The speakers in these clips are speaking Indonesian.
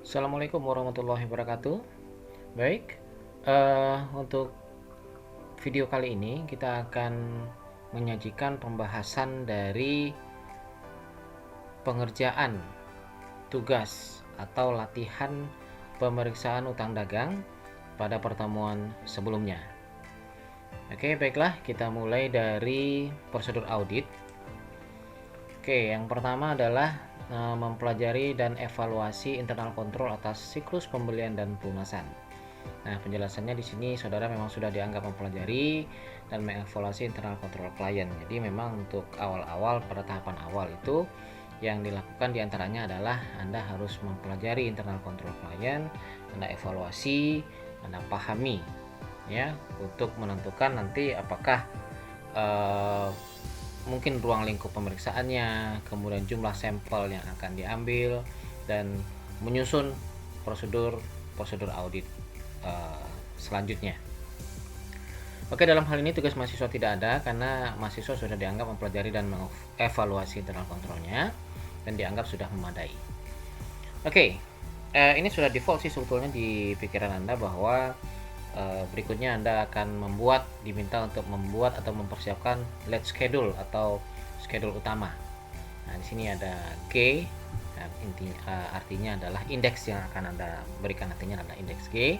Assalamualaikum warahmatullahi wabarakatuh. Baik, untuk video kali ini kita akan menyajikan pembahasan dari pengerjaan tugas atau latihan pemeriksaan utang dagang pada pertemuan sebelumnya. Oke, baiklah, kita mulai dari prosedur audit. Oke, yang pertama adalah mempelajari dan evaluasi internal control atas siklus pembelian dan pelunasan. Nah, penjelasannya di sini saudara memang sudah dianggap mempelajari dan mengevaluasi internal control klien. Jadi memang untuk awal-awal pada tahapan awal itu yang dilakukan diantaranya adalah Anda harus mempelajari internal control klien, Anda evaluasi, Anda pahami ya untuk menentukan nanti apakah mungkin ruang lingkup pemeriksaannya, kemudian jumlah sampel yang akan diambil, dan menyusun prosedur audit selanjutnya. Oke, dalam hal ini tugas mahasiswa tidak ada karena mahasiswa sudah dianggap mempelajari dan mengevaluasi internal kontrolnya dan dianggap sudah memadai. Oke, ini sudah default sih sebetulnya di pikiran Anda bahwa berikutnya Anda akan diminta untuk membuat atau mempersiapkan lead schedule atau schedule utama. Nah, di sini ada G, artinya adalah indeks yang akan Anda berikan, nantinya adalah indeks G.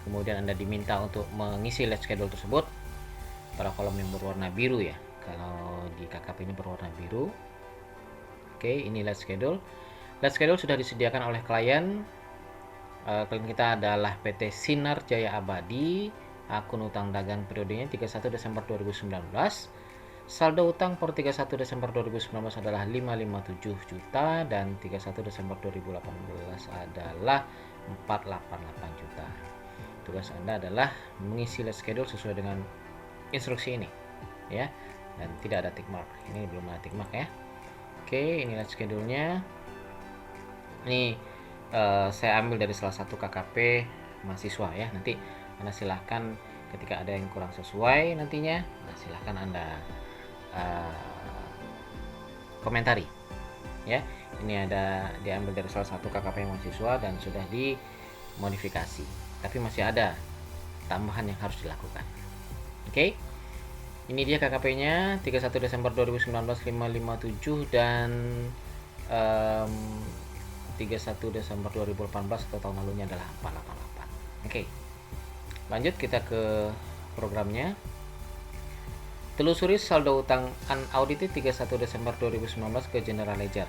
Kemudian Anda diminta untuk mengisi lead schedule tersebut pada kolom yang berwarna biru ya. Kalau di KKP ini berwarna biru. Oke, ini lead schedule. Lead schedule sudah disediakan oleh klien. Klien kita adalah PT Sinar Jaya Abadi, akun utang dagang periodenya 31 Desember 2019. Saldo utang per 31 Desember 2019 adalah 557 juta dan 31 Desember 2018 adalah 488 juta. Tugas Anda adalah mengisi lead schedule sesuai dengan instruksi ini ya, dan tidak ada tick mark. Ini belum ada tick mark ya. Oke, ini lead schedule-nya. Ini saya ambil dari salah satu KKP mahasiswa ya. Nanti Anda silahkan ketika ada yang kurang sesuai nantinya, silahkan Anda komentari ya. Ini ada diambil dari salah satu KKP mahasiswa dan sudah dimodifikasi, tapi masih ada tambahan yang harus dilakukan. Oke, ini dia KKP-nya 31 Desember 2019 557 dan 31 Desember 2018 atau tahun lalunya adalah 488. Oke, lanjut kita ke programnya. Telusuri saldo utang unaudited 31 Desember 2019 ke General Ledger.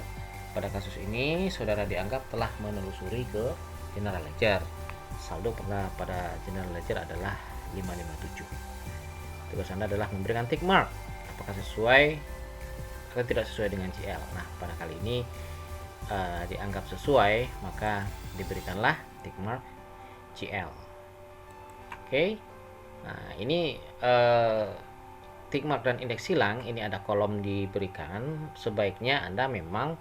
Pada kasus ini, saudara dianggap telah menelusuri ke General Ledger. Saldo pada General Ledger adalah 557. Tugas Anda adalah memberikan tick mark apakah sesuai atau tidak sesuai dengan GL. Nah, pada kali ini dianggap sesuai, maka diberikanlah tick mark GL. Oke. Nah, ini tick mark dan indeks silang ini ada kolom diberikan. Sebaiknya Anda memang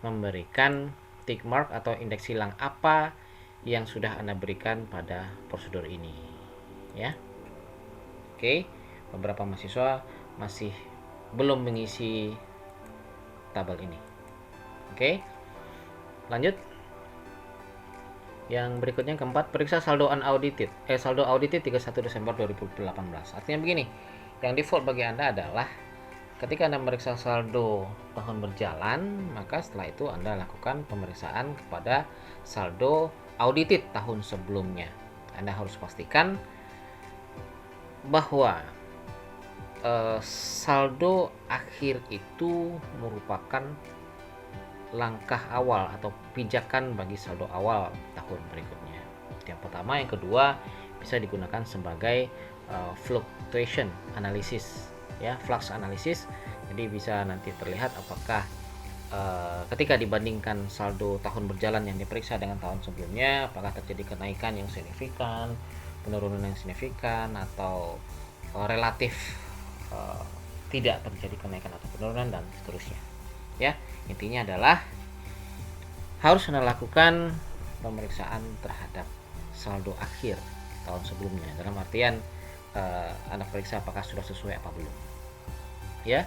memberikan tick mark atau indeks silang apa yang sudah Anda berikan pada prosedur ini ya. Oke, beberapa mahasiswa masih belum mengisi tabel ini. Oke, lanjut. Yang berikutnya keempat, periksa saldo unaudited. Saldo audited 31 Desember 2018. Artinya begini, yang default bagi Anda adalah ketika Anda memeriksa saldo tahun berjalan, maka setelah itu Anda lakukan pemeriksaan kepada saldo audited tahun sebelumnya. Anda harus pastikan bahwa saldo akhir itu merupakan langkah awal atau pijakan bagi saldo awal tahun berikutnya. Yang pertama, yang kedua bisa digunakan sebagai fluctuation analysis ya, flux analysis. Jadi bisa nanti terlihat apakah ketika dibandingkan saldo tahun berjalan yang diperiksa dengan tahun sebelumnya, apakah terjadi kenaikan yang signifikan, penurunan yang signifikan, atau relatif tidak terjadi kenaikan atau penurunan, dan seterusnya ya. Intinya adalah harus Anda lakukan pemeriksaan terhadap saldo akhir tahun sebelumnya, dalam artian Anda periksa apakah sudah sesuai apa belum ya.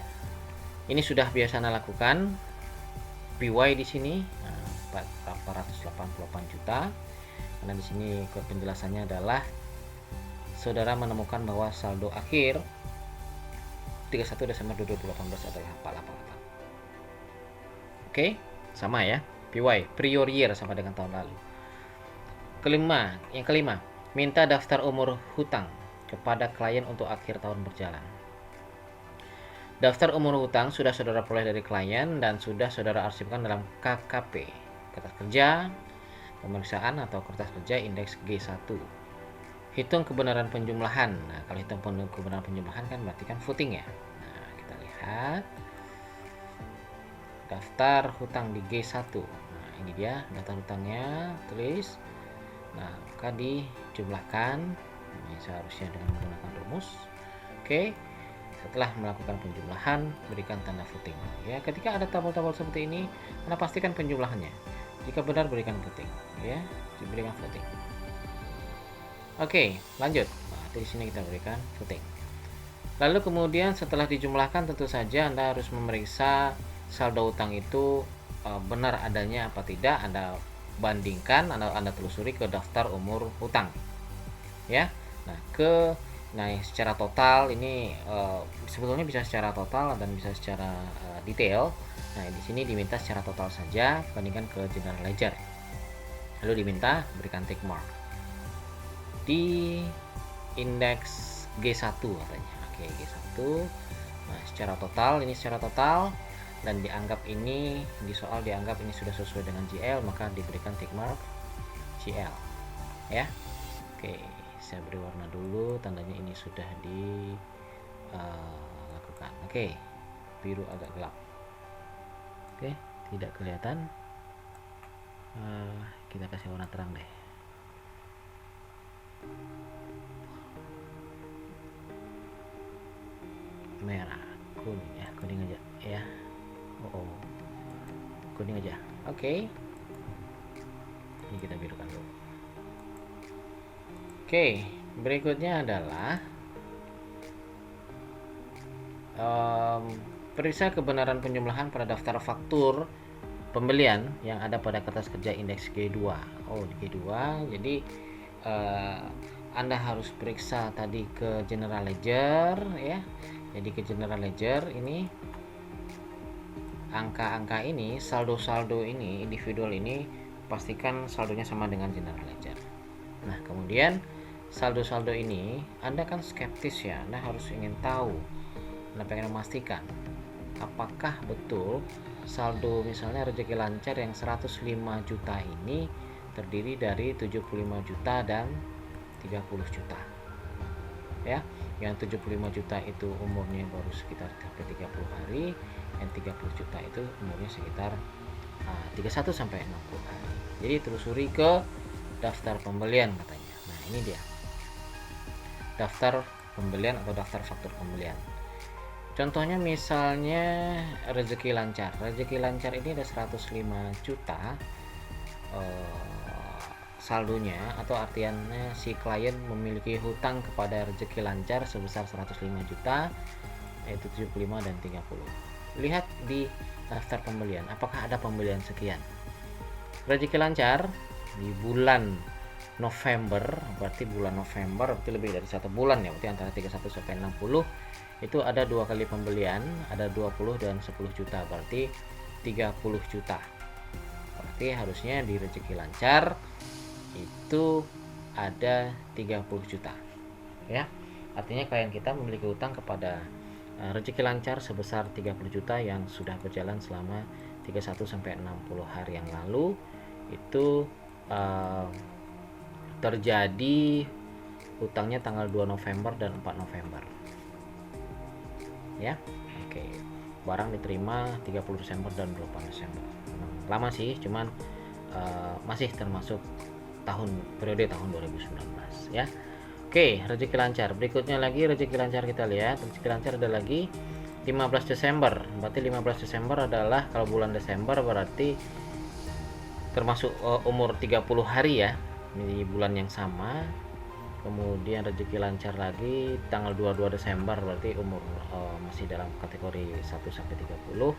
Ini sudah biasa Anda lakukan PY di sini. Nah, 888 juta. Karena di sini penjelasannya adalah saudara menemukan bahwa saldo akhir 31 Desember 2018 adalah 488. Oke, sama ya. PY, prior year, sama dengan tahun lalu. Yang kelima, minta daftar umur hutang kepada klien untuk akhir tahun berjalan. Daftar umur hutang sudah saudara peroleh dari klien dan sudah saudara arsipkan dalam KKP, kertas kerja, pemeriksaan atau kertas kerja indeks G1. Hitung kebenaran penjumlahan. Nah, kalau hitung kebenaran penjumlahan kan berarti kan footing ya. Nah, kita lihat daftar hutang di G1. Nah, ini dia daftar hutangnya, tulis. Nah, maka dijumlahkan. Ini seharusnya dengan menggunakan rumus. Oke. Setelah melakukan penjumlahan, berikan tanda footing. Ya, ketika ada tabel-tabel seperti ini, Anda pastikan penjumlahannya. Jika benar, berikan footing. Ya, diberikan footing. Oke, lanjut. Nah, di sini kita berikan footing. Lalu kemudian setelah dijumlahkan, tentu saja Anda harus memeriksa saldo utang itu benar adanya apa tidak. Anda bandingkan, Anda telusuri ke daftar umur hutang. Ya. Nah, secara total ini sebetulnya bisa secara total dan bisa secara detail. Nah, di sini diminta secara total saja, bandingkan ke general ledger. Lalu diminta berikan tick mark di indeks G1 katanya. Oke, G1. Nah, secara total, ini secara total, dan dianggap ini di soal dianggap ini sudah sesuai dengan GL, maka diberikan tick mark GL. Ya. Oke, saya beri warna dulu, tandanya ini sudah dilakukan. Oke, biru agak gelap. Oke, tidak kelihatan. Kita kasih warna terang deh. Merah, kuning ya, kuning aja ya. Kuning aja. Oke. Ini kita birukan dulu. Oke, berikutnya adalah periksa kebenaran penjumlahan pada daftar faktur pembelian yang ada pada kertas kerja indeks G2. Oh, di G2. Jadi Anda harus periksa tadi ke general ledger ya. Jadi ke general ledger ini angka-angka ini, saldo-saldo ini, individual ini pastikan saldonya sama dengan general ledger. Nah, kemudian saldo-saldo ini Anda kan skeptis ya, Anda harus ingin tahu, Anda pengen memastikan apakah betul saldo misalnya rezeki lancar yang 105 juta ini terdiri dari 75 juta dan 30 juta ya. Yang 75 juta itu umurnya baru sekitar 30 hari, yang 30 juta itu umurnya sekitar 31 sampai 60 hari. Jadi telusuri ke daftar pembelian katanya. Nah, ini dia daftar pembelian atau daftar faktur pembelian. Contohnya misalnya rezeki lancar. Rezeki lancar ini ada 105 juta saldonya, atau artiannya si klien memiliki hutang kepada rezeki lancar sebesar 105 juta, yaitu 75 dan 30. Lihat di daftar pembelian, apakah ada pembelian sekian. Rezeki lancar di bulan November, berarti bulan November berarti lebih dari 1 bulan ya, berarti antara 31 sampai 60 itu ada 2 kali pembelian, ada 20 dan 10 juta, berarti 30 juta. Berarti harusnya di rezeki lancar itu ada 30 juta ya. Artinya klien kita memiliki hutang kepada rezeki lancar sebesar 30 juta yang sudah berjalan selama 31 sampai 60 hari yang lalu. Itu terjadi hutangnya tanggal 2 November dan 4 November ya. Oke, barang diterima 30 Desember dan 28 Desember. Lama sih, cuman masih termasuk periode tahun 2019 ya. Oke, rezeki lancar. Berikutnya lagi rezeki lancar, kita lihat rezeki lancar ada lagi 15 Desember. Berarti 15 Desember adalah, kalau bulan Desember berarti termasuk umur 30 hari ya. Ini bulan yang sama. Kemudian rezeki lancar lagi tanggal 22 Desember, berarti umur masih dalam kategori 1 sampai 30.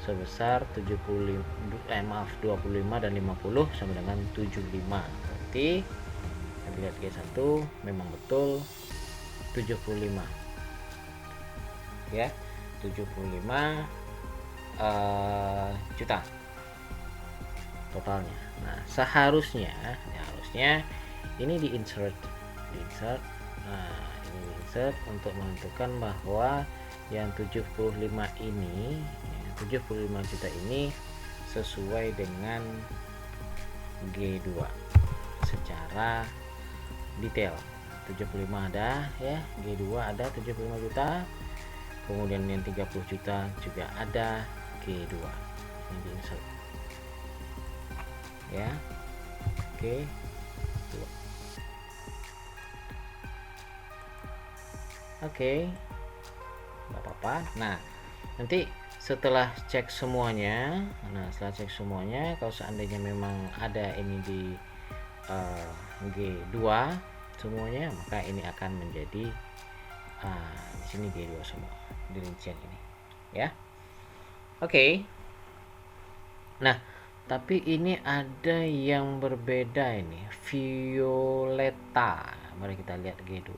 sebesar 25 dan 50 sama dengan 75. Berarti kita lihat G1 memang betul 75 ya, 75 juta totalnya. Nah, seharusnya ini di insert. Nah, ini di insert untuk menentukan bahwa yang 75 ini, 75 juta ini sesuai dengan G2 secara detail. 75 ada ya, G2 ada 75 juta, kemudian yang 30 juta juga ada G2 yang di insert ya. Oke, nggak apa-apa. Nah, nanti setelah cek semuanya, kalau seandainya memang ada ini di G2 semuanya, maka ini akan menjadi di sini G2 semua di rincian ini ya. Oke. Nah, tapi ini ada yang berbeda ini, Violeta. Mari kita lihat G2.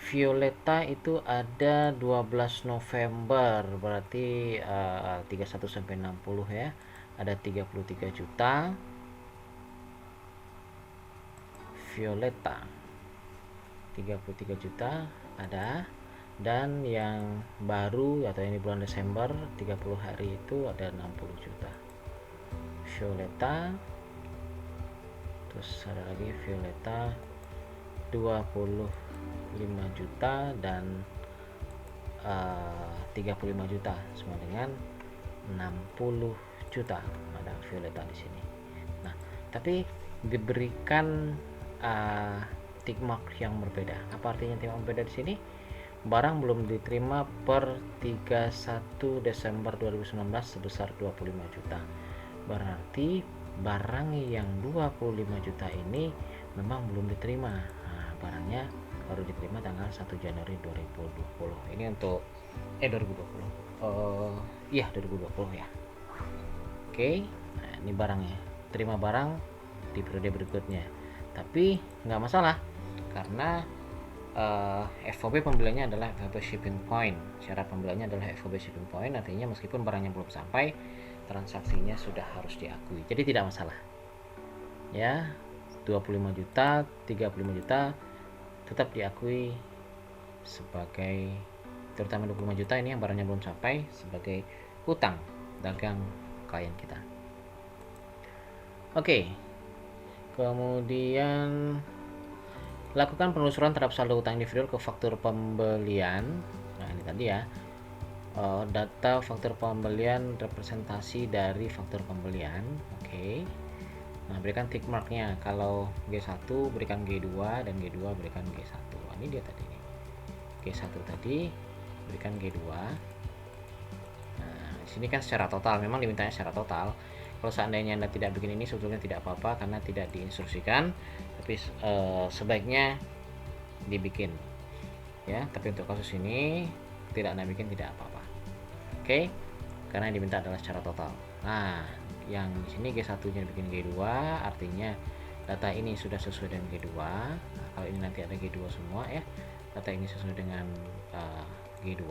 Violeta itu ada 12 November, berarti 31 sampai 60 ya. Ada 33 juta. Violeta 33 juta ada, dan yang baru atau ini bulan Desember 30 hari itu ada 60 juta Violeta. Terus ada lagi Violeta 25 juta dan 35 juta sama dengan 60 juta ada Violeta di sini. Nah, tapi diberikan tick mark yang berbeda. Apa artinya tick mark berbeda di sini? Barang belum diterima per 31 Desember 2019 sebesar 25 juta. Berarti barang yang 25 juta ini memang belum diterima. Nah, barangnya baru diterima tanggal 1 Januari 2020. Ini untuk 2020. Iya, 2020 ya. Oke. Nah, ini barangnya. Terima barang di periode berikutnya. Tapi nggak masalah karena FOB pembeliannya adalah FOB shipping point. Syarat pembeliannya adalah FOB shipping point, artinya meskipun barangnya belum sampai, transaksinya sudah harus diakui. Jadi tidak masalah. Ya, 25 juta, 35 juta tetap diakui sebagai, terutama 25 juta ini yang barangnya belum sampai, sebagai hutang dagang klien kita. Oke. Kemudian lakukan penelusuran terhadap saldo utang individual ke faktur pembelian. Nah, ini tadi ya, data faktur pembelian representasi dari faktur pembelian. Oke. Nah, berikan tick marknya. Kalau G1 berikan G2 dan G2 berikan G1. Nah, ini dia tadi nih. G1 tadi berikan G2. Nah, di sini kan secara total, memang dimintanya secara total. Kalau seandainya Anda tidak bikin ini sebetulnya tidak apa-apa karena tidak diinstruksikan, tapi sebaiknya dibikin ya. Tapi untuk kasus ini tidak Anda bikin tidak apa-apa. Oke, karena yang diminta adalah secara total. Nah, yang di sini G1-nya bikin G2, artinya data ini sudah sesuai dengan G2. Nah, kalau ini nanti ada G2 semua ya, data ini sesuai dengan G2.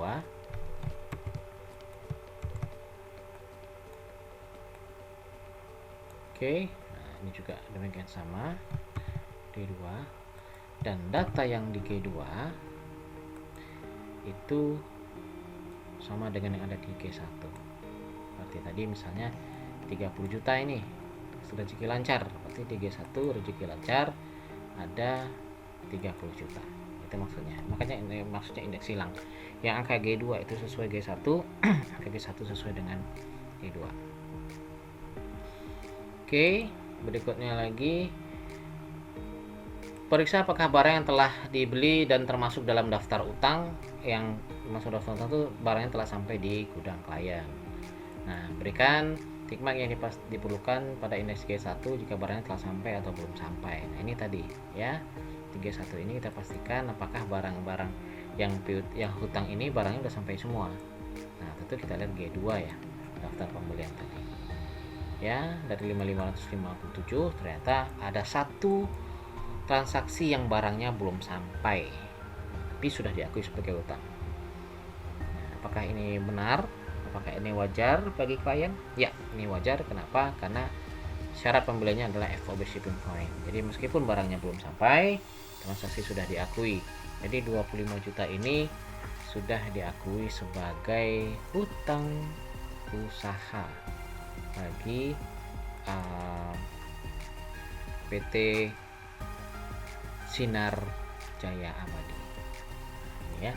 Oke, nah ini juga demikian sama G2, dan data yang di G2 itu sama dengan yang ada di G1. Berarti tadi misalnya 30 juta ini rezeki lancar, berarti di G1 rezeki lancar ada 30 juta. Itu maksudnya. Makanya ini maksudnya indeks silang. Yang angka G2 itu sesuai G1, angka G1 sesuai dengan G2. Oke, berikutnya lagi, periksa apakah barang yang telah dibeli dan termasuk dalam daftar utang. Yang masuk daftar utang itu barangnya telah sampai di gudang klien. Nah, berikan tick mark yang diperlukan pada indeks G1 jika barangnya telah sampai atau belum sampai. Nah, ini tadi ya, di G1 ini kita pastikan apakah barang-barang yang hutang ini barangnya udah sampai semua. Nah, tentu kita lihat G2 ya, daftar pembelian tadi. Ya, dari 5.557 ternyata ada satu transaksi yang barangnya belum sampai, tapi sudah diakui sebagai hutang. Nah, apakah ini benar? Apakah ini wajar bagi klien? Ya, ini wajar. Kenapa? Karena syarat pembeliannya adalah FOB shipping point. Jadi meskipun barangnya belum sampai, transaksi sudah diakui. Jadi 25 juta ini sudah diakui sebagai hutang usaha bagi PT Sinar Jaya Abadi. Ini ya,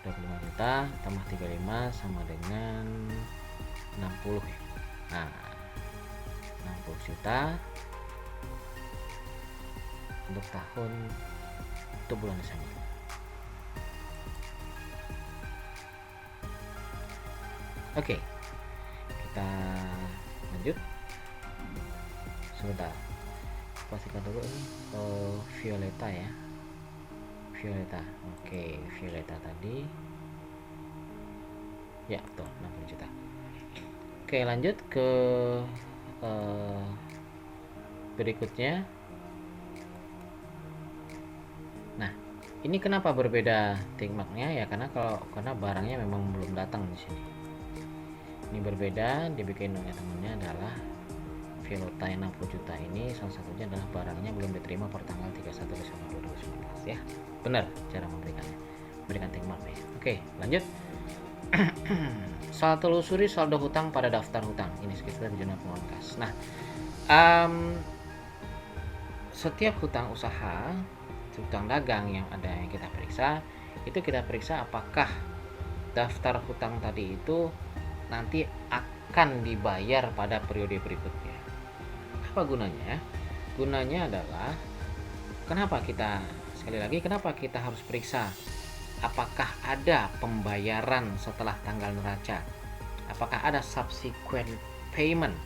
25 juta tambah 35 sama dengan 60 ya. Nah, 60 juta untuk bulan Desember. Oke, kita lanjut sebentar. Pastikan dulu ini Violeta ya, Violeta. Oke, Violeta tadi ya betul 60 juta. Oke, lanjut ke berikutnya. Nah, ini kenapa berbeda tickmarknya ya, karena barangnya memang belum datang di sini. Ini berbeda, dibikin oleh temannya adalah Violeta yang 60 juta ini salah satunya adalah barangnya belum diterima per tanggal 31 Desember 2019 ya. Benar cara memberikan tickmark ya. Oke, lanjut. Soal telusuri saldo hutang pada daftar hutang. Ini sekitar jurnal pengeluaran kas. Nah, setiap hutang usaha, hutang dagang yang kita periksa, itu kita periksa apakah daftar hutang tadi itu nanti akan dibayar pada periode berikutnya. Apa gunanya? Gunanya adalah kenapa kita harus periksa apakah ada pembayaran setelah tanggal neraca, apakah ada subsequent payment,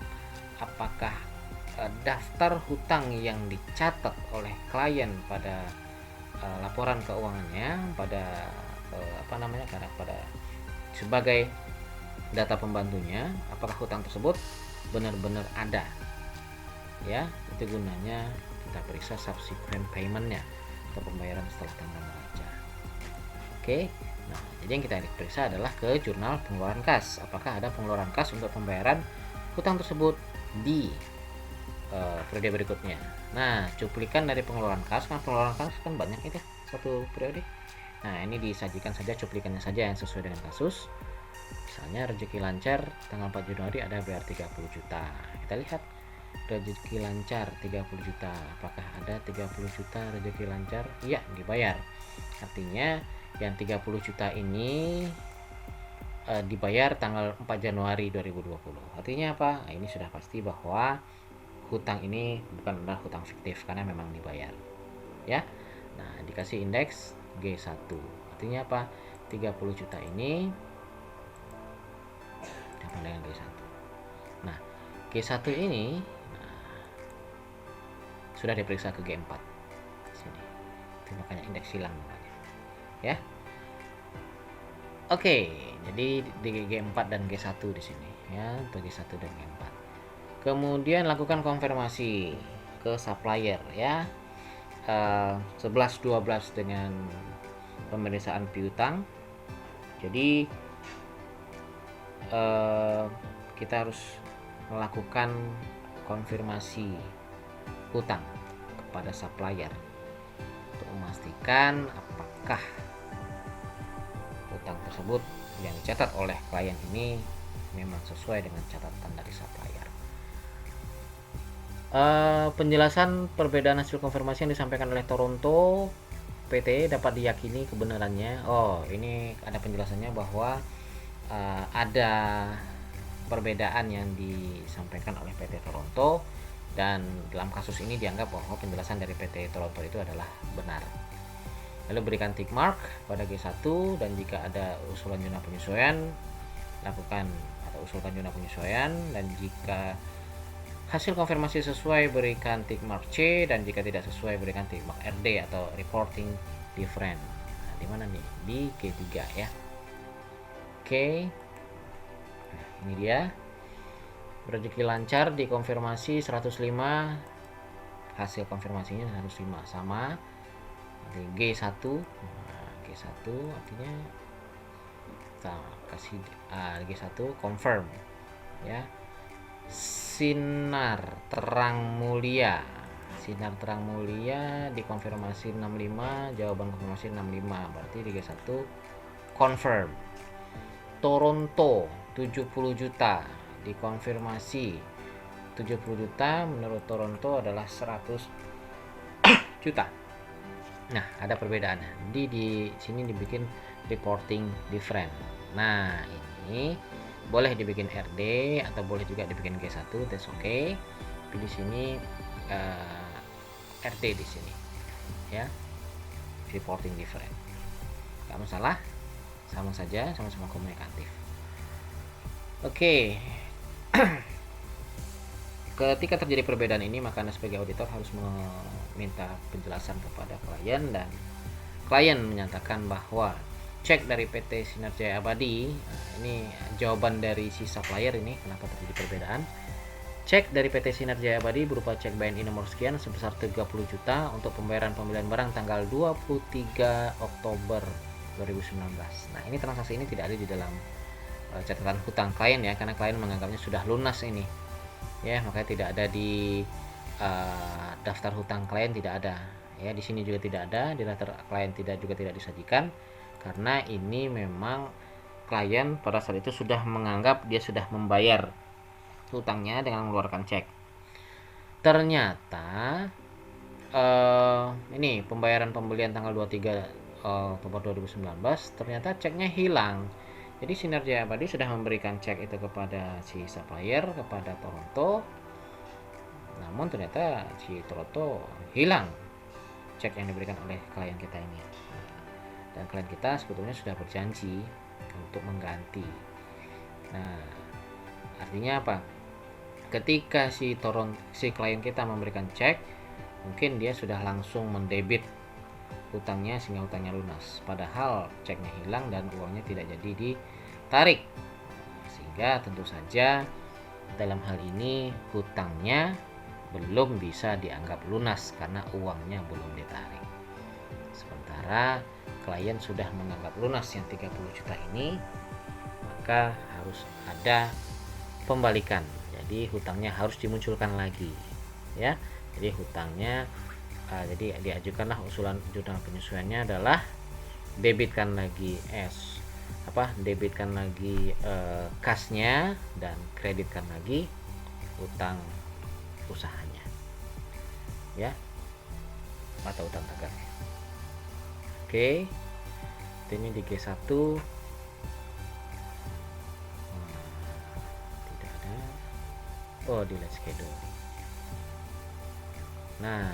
apakah daftar hutang yang dicatat oleh klien pada laporan keuangannya pada pada sebagai data pembantunya, apakah hutang tersebut benar-benar ada ya. Itu gunanya kita periksa subsequent paymentnya atau pembayaran setelah tanggal neraca. Oke, nah jadi yang kita periksa adalah ke jurnal pengeluaran kas, apakah ada pengeluaran kas untuk pembayaran hutang tersebut di periode berikutnya. Nah, cuplikan dari pengeluaran kas, kan pengeluaran kas kan banyak itu satu periode. Nah, ini disajikan saja cuplikannya saja yang sesuai dengan kasus. Misalnya rezeki lancar tanggal 4 Januari ada bayar 30 juta. Kita lihat rezeki lancar 30 juta. Apakah ada 30 juta rezeki lancar? Iya, dibayar. Artinya yang 30 juta ini dibayar tanggal 4 Januari 2020. Artinya apa? Nah, ini sudah pasti bahwa hutang ini bukan adalah hutang fiktif karena memang dibayar. Ya. Nah, dikasih indeks G1. Artinya apa? 30 juta ini dengan G1. Nah, G1 ini sudah diperiksa ke G4 sini. Itu makanya indeks silang namanya. Ya. Oke, jadi di G4 dan G1 di sini ya, untuk G1 dan G4. Kemudian lakukan konfirmasi ke supplier ya. 11-12 dengan pemeriksaan piutang. Jadi kita harus melakukan konfirmasi hutang kepada supplier untuk memastikan apakah hutang tersebut yang dicatat oleh klien ini memang sesuai dengan catatan dari supplier. Penjelasan perbedaan hasil konfirmasi yang disampaikan oleh Toronto PT dapat diyakini kebenarannya. Oh, ini ada penjelasannya bahwa ada perbedaan yang disampaikan oleh PT Toronto, dan dalam kasus ini dianggap bahwa penjelasan dari PT Toronto itu adalah benar. Lalu berikan tick mark pada G1, dan jika ada usulan jurnal penyesuaian usulkan jurnal penyesuaian, dan jika hasil konfirmasi sesuai berikan tick mark C, dan jika tidak sesuai berikan tick mark RD atau reporting different. Nah, di mana nih? Di G3 ya. Oke. Nah, ini dia. Rezeki lancar dikonfirmasi 105. Hasil konfirmasinya 105 sama di G1. Nah, G1 artinya kita kasih G1 confirm ya. Sinar terang mulia dikonfirmasi 65, jawaban konfirmasi 65, berarti di G1 confirm. Toronto 70 juta dikonfirmasi 70 juta, menurut Toronto adalah 100 juta. Nah, ada perbedaan. Di sini dibikin reporting different. Nah, ini boleh dibikin RD atau boleh juga dibikin G1, that's okay. Tapi di sini RD di sini ya, reporting different, nggak masalah, sama saja, sama-sama komunikatif. Oke. Ketika terjadi perbedaan ini, maka Anda sebagai auditor harus meminta penjelasan kepada klien, dan klien menyatakan bahwa cek dari PT Sinar Jaya Abadi, ini jawaban dari si supplier ini kenapa terjadi perbedaan. Cek dari PT Sinar Jaya Abadi berupa cek BNI nomor sekian sebesar 30 juta untuk pembayaran pembelian barang tanggal 23 Oktober 2019. Nah, ini transaksi ini tidak ada di dalam catatan hutang klien ya, karena klien menganggapnya sudah lunas ini ya, makanya tidak ada di daftar hutang klien, tidak ada ya. Di sini juga tidak ada, di daftar klien juga tidak disajikan, karena ini memang klien pada saat itu sudah menganggap dia sudah membayar hutangnya dengan mengeluarkan cek. Ternyata ini pembayaran pembelian tanggal 23 Oktober 2019, ternyata ceknya hilang. Jadi Sinar Jaya Abadi sudah memberikan cek itu kepada si supplier, kepada Toronto, namun ternyata si Toronto hilang cek yang diberikan oleh klien kita ini. Dan klien kita sebetulnya sudah berjanji untuk mengganti. Nah, artinya apa? Ketika si klien kita memberikan cek, mungkin dia sudah langsung mendebit hutangnya sehingga hutangnya lunas, padahal ceknya hilang dan uangnya tidak jadi ditarik, sehingga tentu saja dalam hal ini hutangnya belum bisa dianggap lunas karena uangnya belum ditarik. Sementara klien sudah menganggap lunas yang 30 juta ini, maka harus ada pembalikan. Jadi hutangnya harus dimunculkan lagi ya. Jadi hutangnya jadi diajukanlah usulan jurnal penyesuaiannya adalah debitkan lagi debitkan lagi kasnya dan kreditkan lagi utang usahanya ya, atau utang dagangnya. Oke, ini di G1 tidak ada. Oh, di let's schedule. Nah,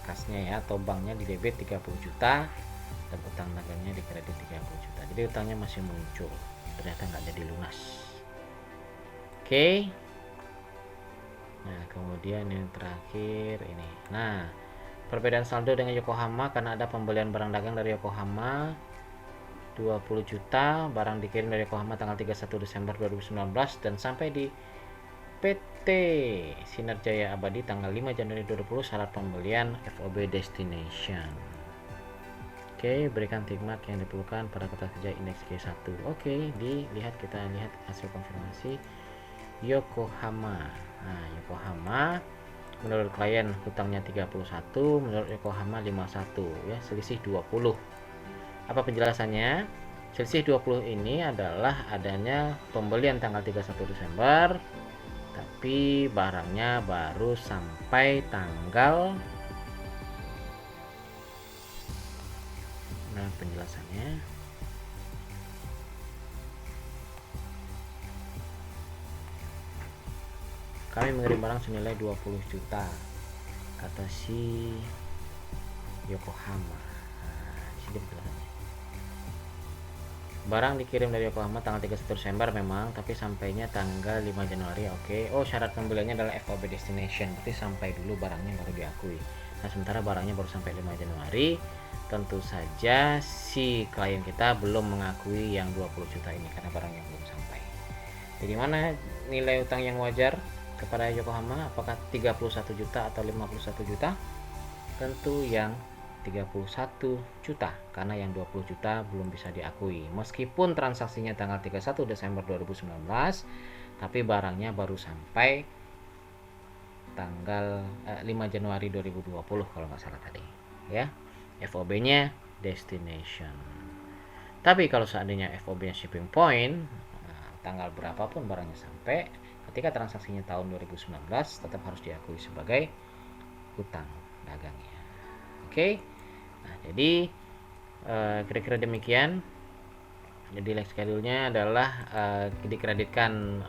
kasnya ya atau banknya di debit 30 juta dan utang dagangnya di kredit 30 juta. Jadi utangnya masih muncul, ternyata nggak jadi lunas. Oke. Nah, kemudian yang terakhir ini. Nah, perbedaan saldo dengan Yokohama karena ada pembelian barang dagang dari Yokohama 20 juta, barang dikirim dari Yokohama tanggal 31 Desember 2019 dan sampai di PT Sinar Jaya Abadi tanggal 5 Januari 2020, syarat pembelian FOB destination. Oke, berikan tick mark yang diperlukan pada kertas kerja indeks G1. Oke, kita lihat hasil konfirmasi Yokohama. Nah, Yokohama menurut klien hutangnya 31, menurut Yokohama 51 ya, selisih 20. Apa penjelasannya? Selisih 20 ini adalah adanya pembelian tanggal 31 Desember tapi barangnya baru sampai tanggal, nah penjelasannya kami mengirim barang senilai 20 juta kata si Yokohama. Nah, di sini penjelasannya. Barang dikirim dari Yokohama tanggal 31 Desember memang, tapi sampainya tanggal 5 Januari. Oke. Oh, syarat pembeliannya adalah FOB destination, berarti sampai dulu barangnya baru diakui. Nah, sementara barangnya baru sampai 5 Januari, tentu saja si klien kita belum mengakui yang 20 juta ini karena barangnya belum sampai. Jadi mana nilai utang yang wajar kepada Yokohama? Apakah 31 juta atau 51 juta? Tentu yang 31 juta karena yang 20 juta belum bisa diakui. Meskipun transaksinya tanggal 31 Desember 2019, tapi barangnya baru sampai tanggal 5 Januari 2020 kalau nggak salah tadi, ya. FOB-nya destination. Tapi kalau seandainya FOB-nya shipping point, tanggal berapapun barangnya sampai, ketika transaksinya tahun 2019 tetap harus diakui sebagai hutang dagangnya. Oke. Nah, jadi kira-kira demikian. Jadi leg schedule-nya adalah dikreditkan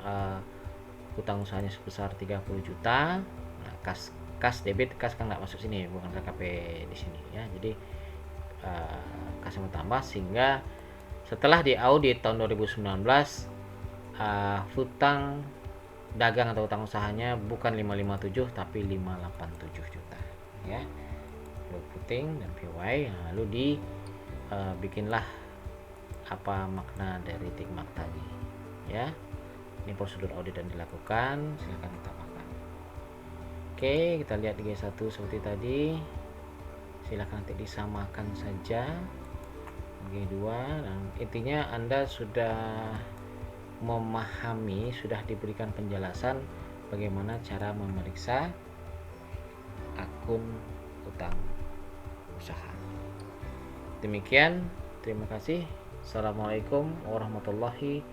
hutang usahanya sebesar 30 juta. Nah, kas debit, kas kan nggak masuk sini, bukan KKP di sini ya. Jadi kas yang bertambah sehingga setelah diaudit tahun 2019 hutang dagang atau hutang usahanya bukan 557 tapi 587 juta ya. Blue puting dan PY. Lalu bikinlah apa makna dari tikmak tadi ya. Ini prosedur audit yang dilakukan, silahkan ditambahkan. Oke, kita lihat di G1 seperti tadi, silahkan nanti disamakan saja G2. Dan intinya Anda sudah memahami, sudah diberikan penjelasan bagaimana cara memeriksa akun utang usaha. Demikian, terima kasih. Assalamualaikum warahmatullahi